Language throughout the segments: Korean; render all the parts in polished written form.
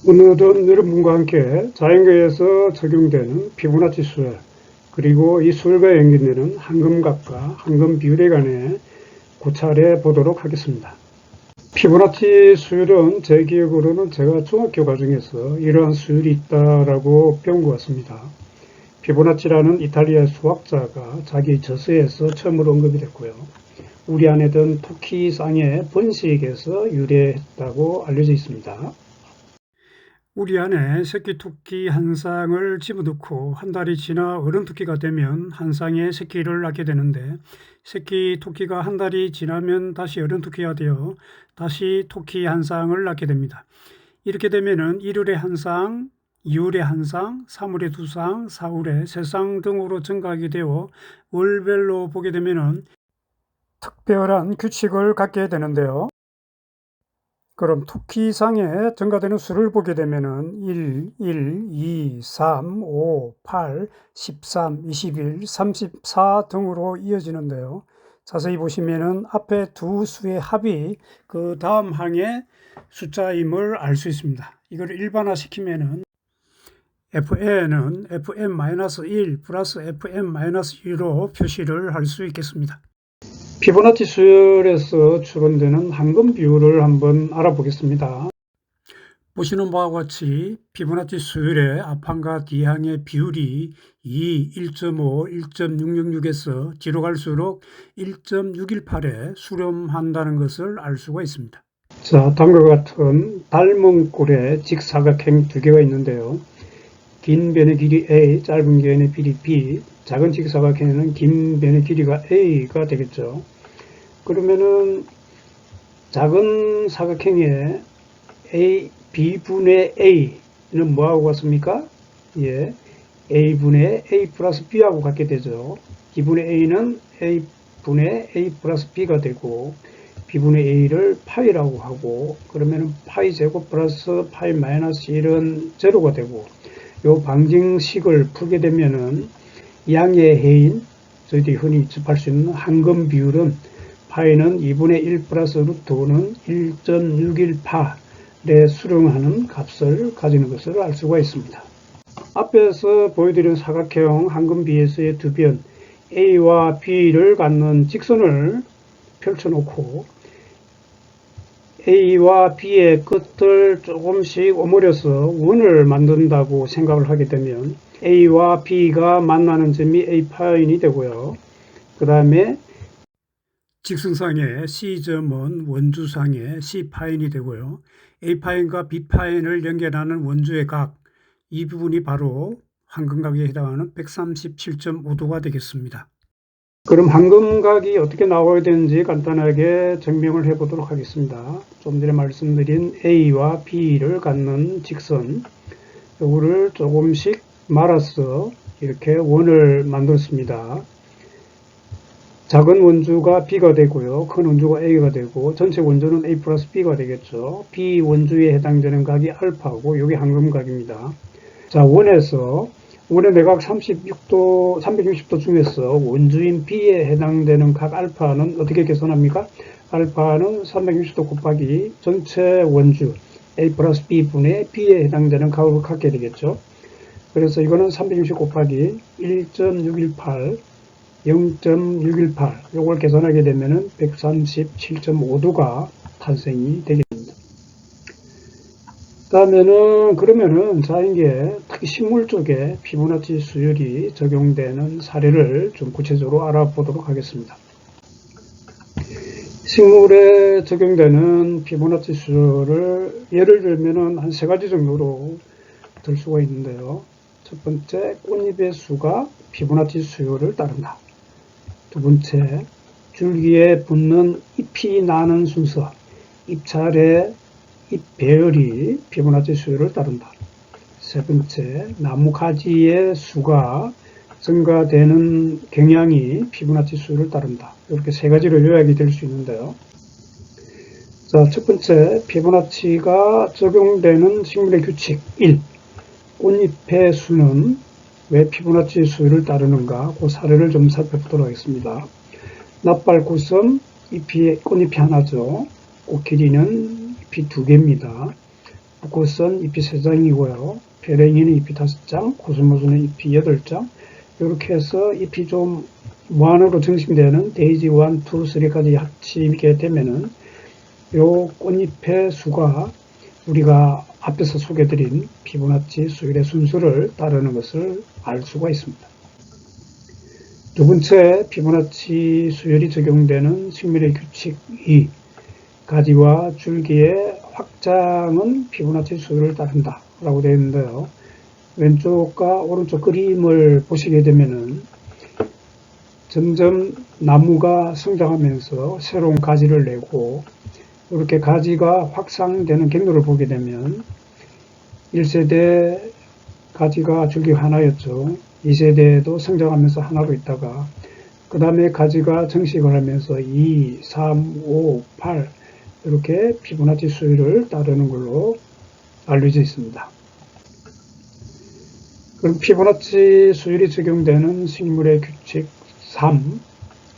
오늘은 여러분과 함께 자연계에서 적용되는 피보나치 수열, 그리고 이 수열과 연결되는 황금각과 황금 비율에 관해 고찰해 보도록 하겠습니다. 피보나치 수열은 제 기억으로는 제가 중학교 과정에서 이러한 수열이 있다라고 배운 것 같습니다. 피보나치라는 이탈리아 수학자가 자기 저서에서 처음으로 언급이 됐고요. 우리 안에 든 토끼상의 번식에서 유래했다고 알려져 있습니다. 우리 안에 새끼 토끼 한 쌍을 집어넣고 한 달이 지나 어른 토끼가 되면 한 쌍의 새끼를 낳게 되는데, 새끼 토끼가 한 달이 지나면 다시 어른 토끼가 되어 다시 토끼 한 쌍을 낳게 됩니다. 이렇게 되면은 1월에 한 쌍, 2월에 한 쌍, 3월에 두 쌍, 4월에 세 쌍 등으로 증가하게 되어 월별로 보게 되면은 특별한 규칙을 갖게 되는데요. 그럼 토끼상에 증가되는 수를 보게 되면은 1, 2, 3, 5, 8, 13, 21, 34 등으로 이어지는데요. 자세히 보시면은 앞에 두 수의 합이 그 다음 항의 숫자임을 알 수 있습니다. 이걸 일반화시키면은 FN은 FM-1 플러스 FM-2로 표시를 할 수 있겠습니다. 피보나치 수열에서 추론되는 황금 비율을 한번 알아보겠습니다. 보시는 바와 같이 피보나치 수열의 앞항과 뒤항의 비율이 2, 1.5, 1.666에서 뒤로 갈수록 1.618에 수렴한다는 것을 알 수가 있습니다. 자, 다음과 같은 닮은 꼴의 직사각형 두 개가 있는데요. 긴 변의 길이 A, 짧은 변의 길이 B, 작은 직사각형에는 긴 변의 길이가 A가 되겠죠. 그러면은 작은 사각형의 B분의 A는 뭐하고 같습니까? 예, A분의 A 플러스 B하고 같게 되죠. B분의 A는 A분의 A 플러스 B가 되고, B분의 A를 파이라고 하고, 그러면은 파이 제곱 플러스 파이 마이너스 1은 제로가 되고, 요 방정식을 풀게 되면은 양의 해인, 저희들이 흔히 접할 수 있는 황금 비율은 파이는 2분의 1 플러스 루트 5는 1.618에 수렴하는 값을 가지는 것을 알 수가 있습니다. 앞에서 보여드린 사각형 황금 비에서의 두 변 A와 B를 갖는 직선을 펼쳐놓고 A와 B의 끝을 조금씩 오므려서 원을 만든다고 생각을 하게 되면 A와 B가 만나는 점이 A파인이 되고요. 그 다음에 직선상의 C점은 원주상의 C파인이 되고요. A파인과 B파인을 연결하는 원주의 각, 이 부분이 바로 황금각에 해당하는 137.5도가 되겠습니다. 그럼 황금각이 어떻게 나와야 되는지 간단하게 증명을 해보도록 하겠습니다. 좀 전에 말씀드린 A와 B를 갖는 직선, 이거를 조금씩 말아서 이렇게 원을 만들었습니다. 작은 원주가 B가 되고요. 큰 원주가 A가 되고, 전체 원주는 A 플러스 B가 되겠죠. B 원주에 해당되는 각이 알파고, 이게 황금각입니다. 자, 원의 내각 360도 중에서 원주인 B에 해당되는 각 알파는 어떻게 계산합니까? 알파는 360도 곱하기 전체 원주 A 플러스 B 분의 B에 해당되는 각을 갖게 되겠죠. 그래서 이거는 360 곱하기 1.618 0.618 요걸 계산하게 되면은 137.5도가 탄생이 되겠습니다. 다음에는 그러면은 자연계 특히 식물 쪽에 피보나치 수열이 적용되는 사례를 좀 구체적으로 알아보도록 하겠습니다. 식물에 적용되는 피보나치 수열을 예를 들면은 한 세 가지 정도로 들 수가 있는데요. 첫 번째, 꽃잎의 수가 피보나치 수열을 따른다. 두 번째, 줄기에 붙는 잎이 나는 순서, 잎차례, 잎 배열이 피보나치 수열을 따른다. 세 번째, 나무 가지의 수가 증가되는 경향이 피보나치 수열을 따른다. 이렇게 세 가지로 요약이 될 수 있는데요. 자, 첫 번째, 피보나치가 적용되는 식물의 규칙 1. 꽃잎의 수는 왜 피보나치 수열을 따르는가, 그 사례를 좀 살펴보도록 하겠습니다. 납발꽃은 꽃잎이 하나죠. 꽃길이는 잎이 두 개입니다. 붓꽃은 잎이 3장이고요. 페랭이는 잎이 5장, 코스모스는 잎이 8장. 이렇게 해서 잎이 좀 무한으로 증식되는 데이지 1, 2, 3까지 합치게 되면은 요 꽃잎의 수가 우리가 앞에서 소개드린 피보나치 수율의 순서를 따르는 것을 알 수가 있습니다. 두 번째, 피보나치 수율이 적용되는 식물의 규칙 2. 가지와 줄기의 확장은 피보나치 수율을 따른다 라고 되어 있는데요. 왼쪽과 오른쪽 그림을 보시게 되면은 점점 나무가 성장하면서 새로운 가지를 내고 이렇게 가지가 확산되는 경로를 보게 되면 1세대 가지가 줄기가 하나였죠. 2세대도 성장하면서 하나로 있다가 그 다음에 가지가 정식을 하면서 2, 3, 5, 8 이렇게 피보나치 수율을 따르는 걸로 알려져 있습니다. 그럼 피보나치 수율이 적용되는 식물의 규칙 3,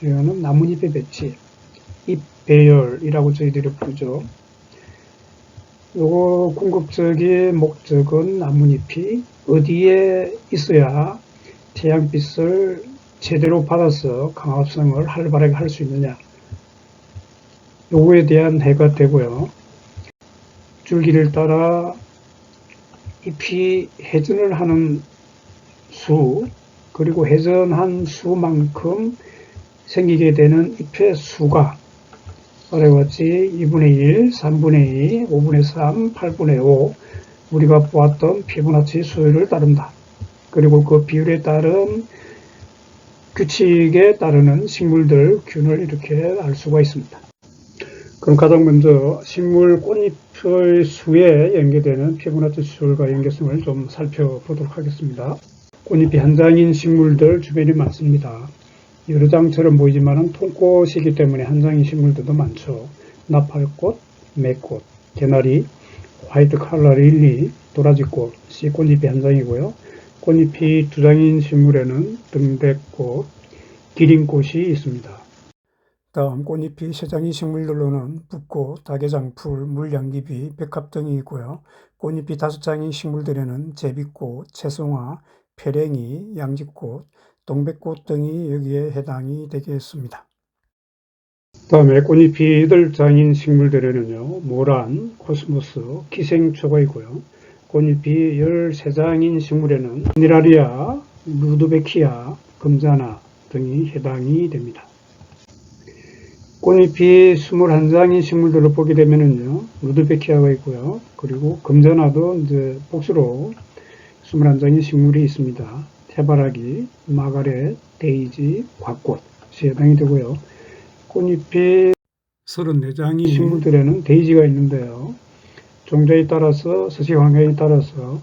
이거는 나뭇잎의 배치, 잎 배열이라고 저희들이 부르죠. 요거 궁극적인 목적은 나뭇잎이 어디에 있어야 태양빛을 제대로 받아서 강합성을 활발하게 할 수 있느냐, 요거에 대한 해가 되고요. 줄기를 따라 잎이 회전을 하는 수, 그리고 회전한 수만큼 생기게 되는 잎의 수가 아래와 같이 2분의 1, 3분의 2, 5분의 3, 8분의 5 우리가 보았던 피보나치 수율을 따른다. 그리고 그 비율에 따른 규칙에 따르는 식물들 균을 이렇게 알 수가 있습니다. 그럼 가장 먼저 식물 꽃잎의 수에 연계되는 피보나치 수율과 연계성을 좀 살펴보도록 하겠습니다. 꽃잎이 한 장인 식물들 주변에 많습니다. 여러 장처럼 보이지만 통꽃이기 때문에 한 장인 식물들도 많죠. 나팔꽃, 매꽃, 개나리, 화이트 칼라 릴리, 도라지꽃, 씨꽃잎이 한 장이고요. 꽃잎이 두 장인 식물에는 등대꽃, 기린꽃이 있습니다. 다음 꽃잎이 세 장인 식물들로는 붓꽃, 다계장풀, 물양귀비, 백합 등이 있고요. 꽃잎이 5장인 식물들에는 제비꽃, 채송화, 페랭이, 양지꽃, 동백꽃 등이 여기에 해당이 되겠습니다. 다음에 꽃잎이 8장인 식물들에는요, 모란, 코스모스, 기생초가 있고요. 꽃잎이 13장인 식물에는 미라리아, 루드베키아, 금자나 등이 해당이 됩니다. 꽃잎이 21장인 식물들을 보게 되면은요, 루드베키아가 있고요. 그리고 금자나도 이제 복수로 21장인 식물이 있습니다. 해바라기, 마가렛, 데이지, 곽꽃이 해당이 되고요. 꽃잎이 34장인 식물들에는 데이지가 있는데요. 종자에 따라서, 서식 환경에 따라서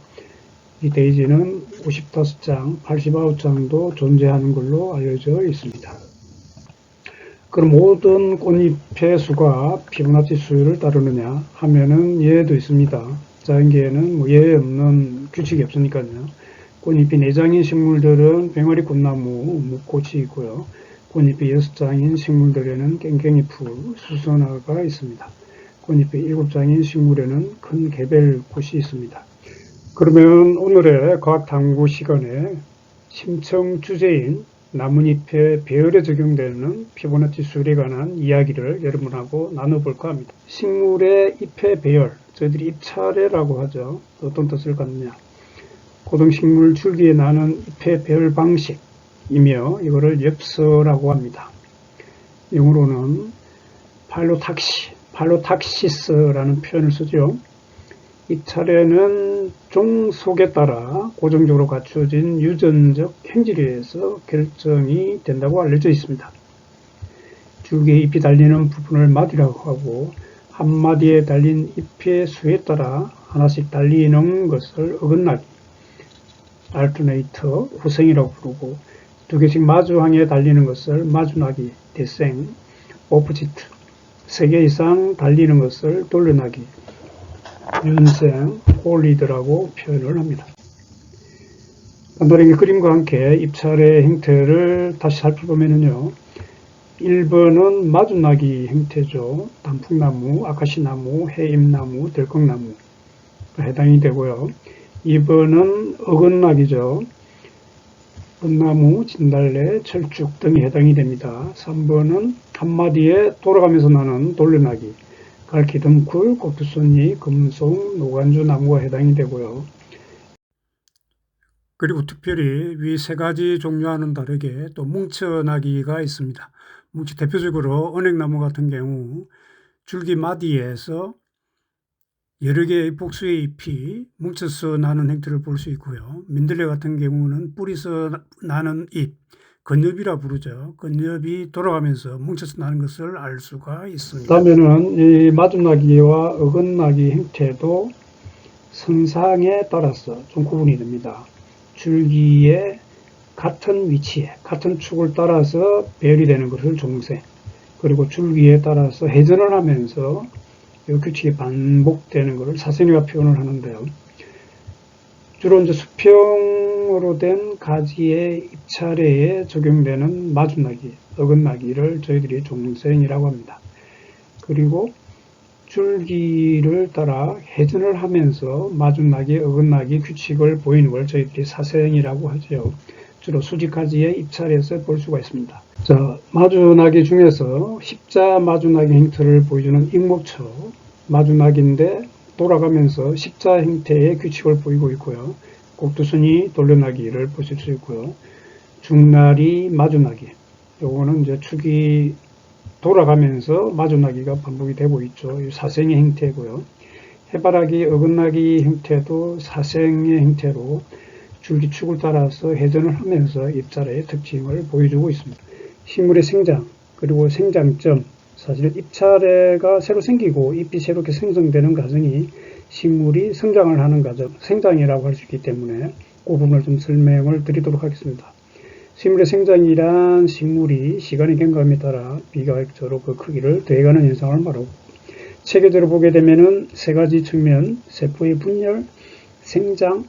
이 데이지는 55장, 89장도 존재하는 걸로 알려져 있습니다. 그럼 모든 꽃잎의 수가 피보나치 수율을 따르느냐 하면은 예도 있습니다. 자연계에는 예 없는 규칙이 없으니까요. 꽃잎이 4장인 식물들은 병아리 꽃나무, 묵꽃이 있고요. 꽃잎이 6장인 식물들에는 깽깽이풀, 수선화가 있습니다. 꽃잎이 7장인 식물에는 큰 개별꽃이 있습니다. 그러면 오늘의 과학탐구 시간에 심층 주제인 나뭇잎의 배열에 적용되는 피보나치 수율에 관한 이야기를 여러분하고 나눠볼까 합니다. 식물의 잎의 배열, 저희들이 잎차례라고 하죠. 어떤 뜻을 갖느냐. 고등식물 줄기에 나는 잎의 배열 방식이며 이거를 엽서라고 합니다. 영어로는 팔로탁시스라는 표현을 쓰죠. 잎차례는 종 속에 따라 고정적으로 갖추어진 유전적 행질에 의해서 결정이 된다고 알려져 있습니다. 줄기에 잎이 달리는 부분을 마디라고 하고 한 마디에 달린 잎의 수에 따라 하나씩 달리는 것을 어긋나기, 알터네이터, 후생이라고 부르고 2개씩 마주항에 달리는 것을 마주나기, 대생, 오포지트, 3개 이상 달리는 것을 돌려나기, 윤생, 홀리드라고 표현을 합니다. 간단하게 그림과 함께 잎차례 형태를 다시 살펴보면요. 1번은 마주나기 형태죠. 단풍나무, 아카시나무, 해임나무, 들꽃나무. 해당이 되고요. 2번은 어긋나기죠. 벚나무, 진달래, 철쭉 등이 해당이 됩니다. 3번은 한마디에 돌아가면서 나는 돌려나기, 갈기둥쿨, 꼭두순이, 금송, 노간주 나무가 해당이 되고요. 그리고 특별히 위 세 가지 종류와는 다르게 또 뭉쳐나기가 있습니다. 대표적으로 은행나무 같은 경우 줄기 마디에서 여러 개의 복수의 잎이 뭉쳐서 나는 형태를 볼 수 있고요. 민들레 같은 경우는 뿌리서 나는 잎, 건엽이라 부르죠. 건엽이 돌아가면서 뭉쳐서 나는 것을 알 수가 있습니다. 다음에는 이 마주나기와 어긋나기 형태도 선상에 따라서 좀 구분이 됩니다. 줄기의 같은 위치에, 같은 축을 따라서 배열이 되는 것을 종생, 그리고 줄기에 따라서 회전을 하면서 이 규칙이 반복되는 것을 사선이라 표현을 하는데요. 주로 이제 수평으로 된 가지의 입차례에 적용되는 마주나기, 어긋나기를 저희들이 종생이라고 합니다. 그리고 줄기를 따라 회전을 하면서 마주나기, 어긋나기 규칙을 보이는 걸 저희들이 사생이라고 하죠. 주로 수직가지의 입찰에서 볼 수가 있습니다. 자, 마주나기 중에서 십자 마주나기 형태를 보여주는 익목초 마주나기인데 돌아가면서 십자 형태의 규칙을 보이고 있고요. 꼭두순이 돌려나기를 보실 수 있고요. 중나리 마주나기, 요거는 이제 축이 돌아가면서 마주나기가 반복이 되고 있죠. 사생의 형태고요. 해바라기, 어긋나기 형태도 사생의 형태로 줄기축을 따라서 회전을 하면서 잎자리의 특징을 보여주고 있습니다. 식물의 생장, 그리고 생장점, 사실 잎차례가 새로 생기고 잎이 새롭게 생성되는 과정이 식물이 성장을 하는 과정, 생장이라고 할 수 있기 때문에 그 부분을 좀 설명을 드리도록 하겠습니다. 식물의 생장이란 식물이 시간의 경감에 따라 비과학적으로 그 크기를 더해가는 현상을 말하고, 체계적으로 보게 되면은 세 가지 측면, 세포의 분열, 생장,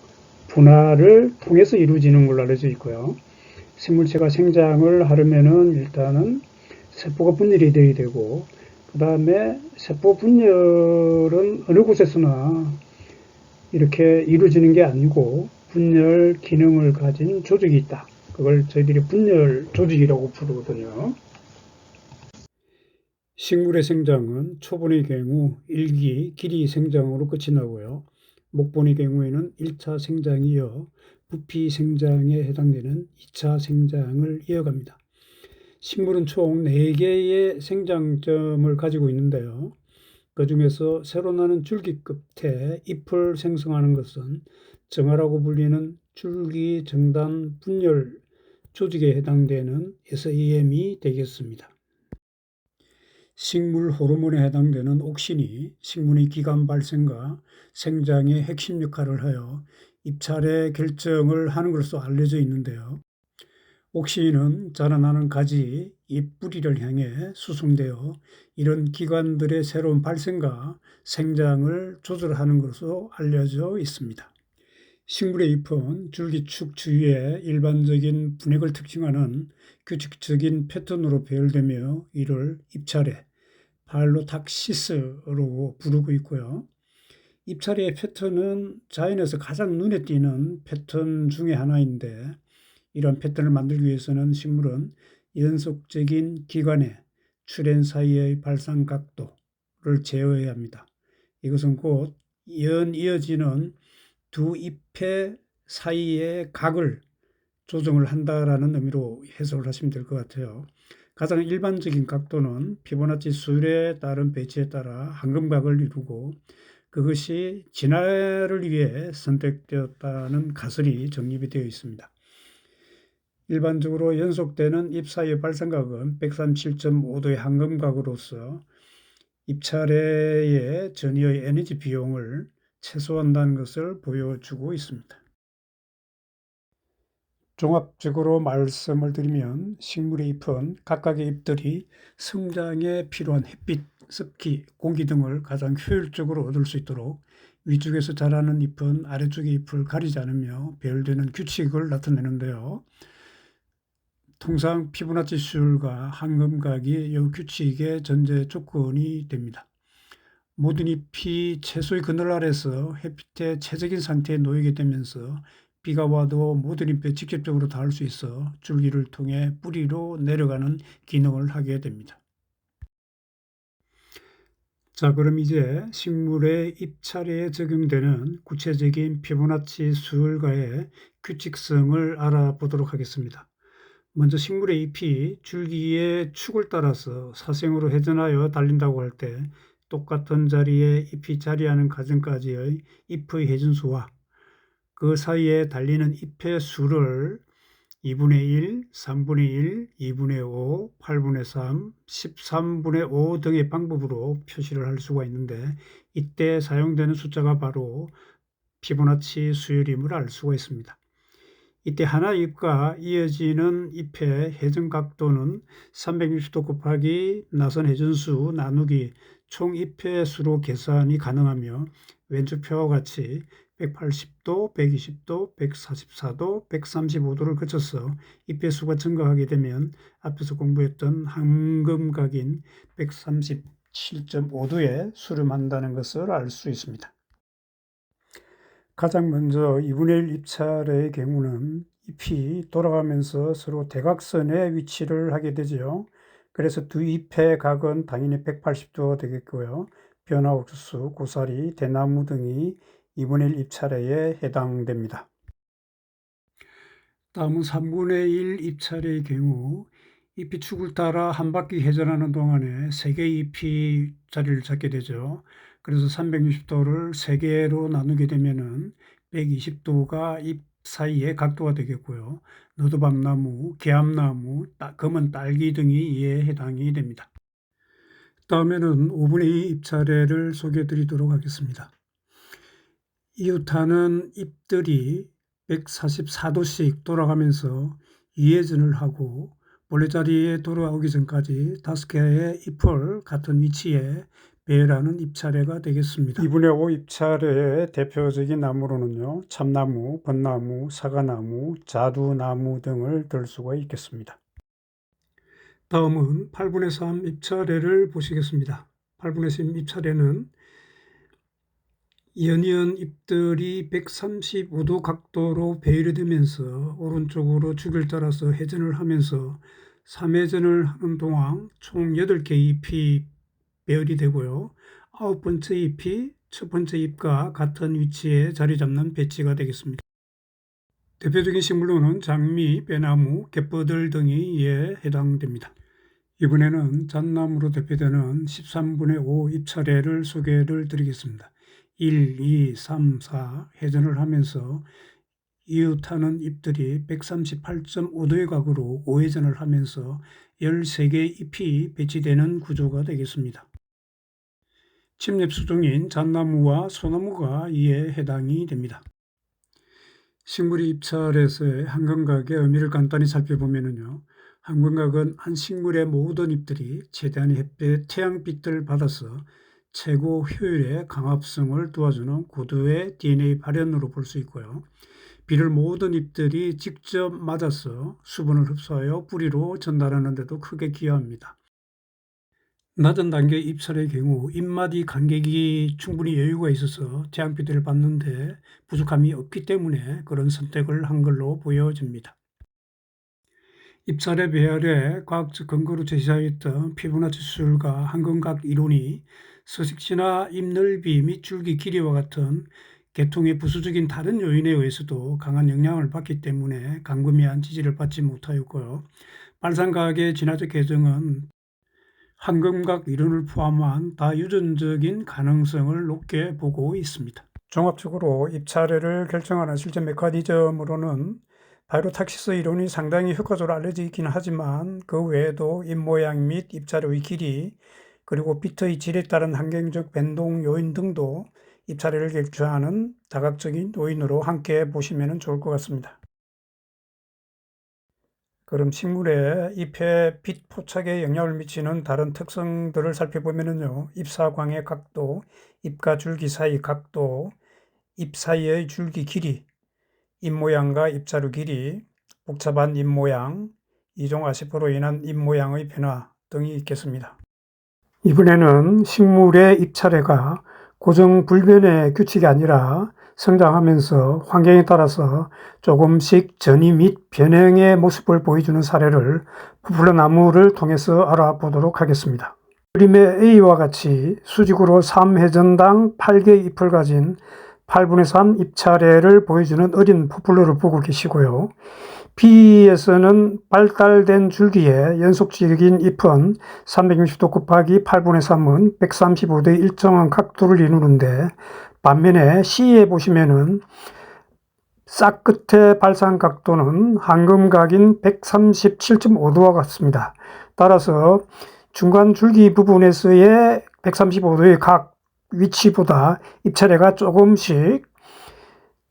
분화를 통해서 이루어지는 걸로 알려져 있고요. 생물체가 생장을 하려면은 일단은 세포가 분열이 되어야 되고, 그 다음에 세포 분열은 어느 곳에서나 이렇게 이루어지는 게 아니고 분열 기능을 가진 조직이 있다. 그걸 저희들이 분열 조직이라고 부르거든요. 식물의 생장은 초본의 경우 1기 길이 생장으로 끝이 나고요. 목본의 경우에는 1차 생장이어 부피 생장에 해당되는 2차 생장을 이어갑니다. 식물은 총 4개의 생장점을 가지고 있는데요. 그 중에서 새로 나는 줄기 끝에 잎을 생성하는 것은 정화라고 불리는 줄기 정단 분열 조직에 해당되는 SEM이 되겠습니다. 식물 호르몬에 해당되는 옥신이 식물의 기관 발생과 생장의 핵심 역할을 하여 입찰의 결정을 하는 것으로 알려져 있는데요. 옥신은 자라나는 가지, 잎, 뿌리를 향해 수송되어 이런 기관들의 새로운 발생과 생장을 조절하는 것으로 알려져 있습니다. 식물의 잎은 줄기축 주위에 일반적인 분액을 특징하는 규칙적인 패턴으로 배열되며 이를 잎차례, 발로탁시스로 부르고 있고요. 잎차례의 패턴은 자연에서 가장 눈에 띄는 패턴 중에 하나인데, 이런 패턴을 만들기 위해서는 식물은 연속적인 기관의 출현 사이의 발상 각도를 제어해야 합니다. 이것은 곧 이어지는 두 잎의 사이의 각을 조정을 한다라는 의미로 해석을 하시면 될 것 같아요. 가장 일반적인 각도는 피보나치 수율에 따른 배치에 따라 황금각을 이루고 그것이 진화를 위해 선택되었다는 가설이 정립이 되어 있습니다. 일반적으로 연속되는 잎 사이의 발생각은 137.5도의 황금각으로서 잎차례의 전이의 에너지 비용을 최소화한다는 것을 보여주고 있습니다. 종합적으로 말씀을 드리면 식물의 잎은 각각의 잎들이 성장에 필요한 햇빛, 습기, 공기 등을 가장 효율적으로 얻을 수 있도록 위쪽에서 자라는 잎은 아래쪽의 잎을 가리지 않으며 배열되는 규칙을 나타내는데요. 통상 피보나치 수율과 황금각이 이 규칙의 전제 조건이 됩니다. 모든 잎이 채소의 그늘 아래서 햇빛에 최적인 상태에 놓이게 되면서 비가 와도 모든 잎에 직접적으로 닿을 수 있어 줄기를 통해 뿌리로 내려가는 기능을 하게 됩니다. 자, 그럼 이제 식물의 잎 차례에 적용되는 구체적인 피보나치 수율과의 규칙성을 알아보도록 하겠습니다. 먼저 식물의 잎이 줄기의 축을 따라서 사생으로 회전하여 달린다고 할 때 똑같은 자리에 잎이 자리하는 과정까지의 잎의 회전수와 그 사이에 달리는 잎의 수를 2분의 1, 3분의 1, 2분의 5, 8분의 3, 13분의 5 등의 방법으로 표시를 할 수가 있는데 이때 사용되는 숫자가 바로 피보나치 수율임을 알 수가 있습니다. 이때 하나의 잎과 이어지는 잎의 회전 각도는 360도 곱하기 나선 회전수 나누기 총 잎의 수로 계산이 가능하며 왼쪽 표와 같이 180도, 120도, 144도, 135도를 거쳐서 잎의 수가 증가하게 되면 앞에서 공부했던 황금각인 137.5도에 수렴한다는 것을 알 수 있습니다. 가장 먼저 2분의 1 잎차례의 경우는 잎이 돌아가면서 서로 대각선에 위치를 하게 되죠. 그래서 두 잎의 각은 당연히 180도가 되겠고요. 벼나 옥수수, 고사리, 대나무 등이 2분의 1 잎차례에 해당됩니다. 다음은 3분의 1 잎차례의 경우 잎이 축을 따라 한 바퀴 회전하는 동안에 3개의 잎이 자리를 잡게 되죠. 그래서 360도를 3개로 나누게 되면은 120도가 잎 사이의 각도가 되겠고요. 너도밤나무, 개암나무, 검은 딸기 등이 이에 해당이 됩니다. 다음에는 5분의 2 잎차례를 소개해 드리도록 하겠습니다. 이웃하는 잎들이 144도씩 돌아가면서 이회전을 하고 본래 자리에 돌아오기 전까지 5개의 잎을 같은 위치에 배열하는 잎차례가 되겠습니다. 2분의 5 잎차례의 대표적인 나무로는요, 참나무, 벚나무, 사과나무, 자두나무 등을 들 수가 있겠습니다. 다음은 8분의 3 잎차례를 보시겠습니다. 8분의 3 잎차례는 연이은 잎들이 135도 각도로 배열이 되면서 오른쪽으로 축을 따라서 회전을 하면서 3회전을 하는 동안 총 8개의 잎이 배열이 되고요. 9번째 잎이 첫 번째 잎과 같은 위치에 자리 잡는 배치가 되겠습니다. 대표적인 식물로는 장미, 배나무, 갯버들 등이 이에 해당됩니다. 이번에는 잣나무로 대표되는 13분의 5 잎차례를 소개를 드리겠습니다. 1, 2, 3, 4 회전을 하면서 이웃하는 잎들이 138.5도의 각으로 5회전을 하면서 13개의 잎이 배치되는 구조가 되겠습니다. 침랩수종인 잣나무와 소나무가 이에 해당이 됩니다. 식물의 잎차례에서의 한근각의 의미를 간단히 살펴보면요. 한근각은 한 식물의 모든 잎들이 최대한의 햇빛, 태양빛을 받아서 최고 효율의 강합성을 도와주는 고도의 DNA 발현으로 볼 수 있고요. 비를 모든 잎들이 직접 맞아서 수분을 흡수하여 뿌리로 전달하는 데도 크게 기여합니다. 낮은 단계 잎살의 경우 잎마디 간격이 충분히 여유가 있어서 태양빛을 받는데 부족함이 없기 때문에 그런 선택을 한 걸로 보여집니다. 잎살의 배열에 과학적 근거로 제시하였던 피보나치 수율과 한근각 이론이 서식지나 잎 넓이 및 줄기 길이와 같은 계통의 부수적인 다른 요인에 의해서도 강한 영향을 받기 때문에 광범위한 지지를 받지 못하였고요. 발상과학의 진화적 개정은 한근각 이론을 포함한 다유전적인 가능성을 높게 보고 있습니다. 종합적으로 잎차례를 결정하는 실제 메커니즘으로는 바이로탁시스 이론이 상당히 효과적으로 알려져 있기는 하지만 그 외에도 잎 모양 및 잎차례의 길이 그리고 빛의 질에 따른 환경적 변동 요인 등도 잎차례를 결정하는 다각적인 요인으로 함께 보시면 좋을 것 같습니다. 그럼 식물의 잎에 빛 포착에 영향을 미치는 다른 특성들을 살펴보면요. 잎사광의 각도, 잎과 줄기 사이 각도, 잎 사이의 줄기 길이, 잎 모양과 잎자루 길이, 복잡한 잎 모양, 이종 아세포로 인한 잎 모양의 변화 등이 있겠습니다. 이번에는 식물의 잎차례가 고정 불변의 규칙이 아니라 성장하면서 환경에 따라서 조금씩 전이 및 변형의 모습을 보여주는 사례를 포플러 나무를 통해서 알아보도록 하겠습니다. 그림의 A와 같이 수직으로 3회전당 8개의 잎을 가진 8분의 3 잎차례를 보여주는 어린 포플러를 보고 계시고요. B에서는 발달된 줄기의 연속적인 잎은 360도 곱하기 8분의 3은 135도의 일정한 각도를 이루는데, 반면에 C에 보시면은 싹 끝의 발산 각도는 황금각인 137.5도와 같습니다. 따라서 중간 줄기 부분에서의 135도의 각 위치보다 잎차례가 조금씩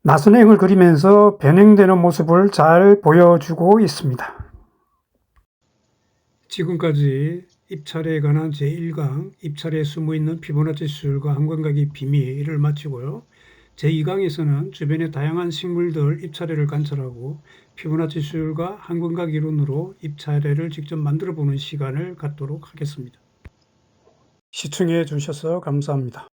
나선행을 그리면서 변형되는 모습을 잘 보여주고 있습니다. 지금까지 잎차례에 관한 제1강 잎차례에 숨어있는 피보나치 수율과 한광각의 비밀을 마치고요. 제2강에서는 주변의 다양한 식물들 잎차례를 관찰하고 피보나치 수율과 한광각 이론으로 잎차례를 직접 만들어 보는 시간을 갖도록 하겠습니다. 시청해 주셔서 감사합니다.